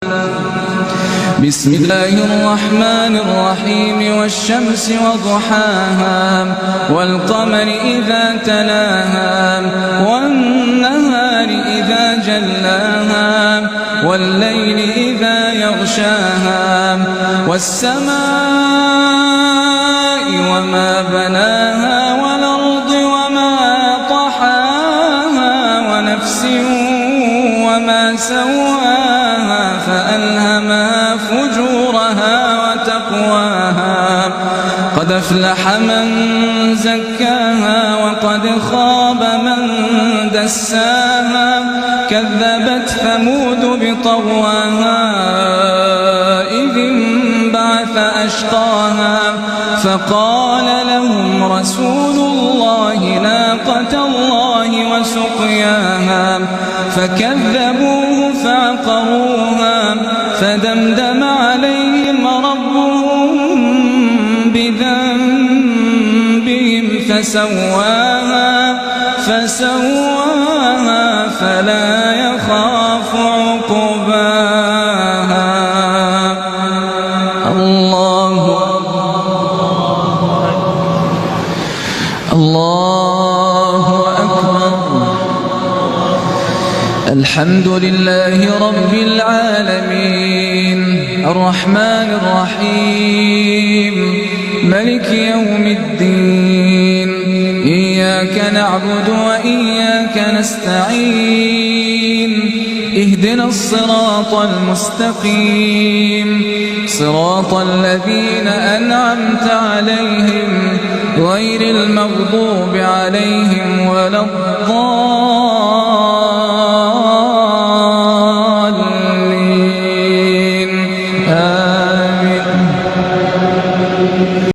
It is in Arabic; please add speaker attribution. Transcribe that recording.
Speaker 1: بسم الله الرحمن الرحيم والشمس وضحاها والقمر إذا تلاها والنهار إذا جلاها والليل إذا يغشاها والسماء وما بناها والأرض وما طحاها ونفس وما سواها فألهمها فجورها وتقواها قد أفلح من زكاها وقد خاب من دساها كذبت ثمود بطغواها إذ انبعث أشقاها فقال لهم رسول الله ناقة الله وسقياها فكذبوه فعقروها فدمدم عليهم ربهم بذنبهم فسواها فلا يخاف عقباها. الله أكبر. الحمد لله رب العالمين الرحمن الرحيم ملك يوم الدين إياك نعبد وإياك نستعين اهدنا الصراط المستقيم صراط الذين أنعمت عليهم غير المغضوب عليهم ولا الضالين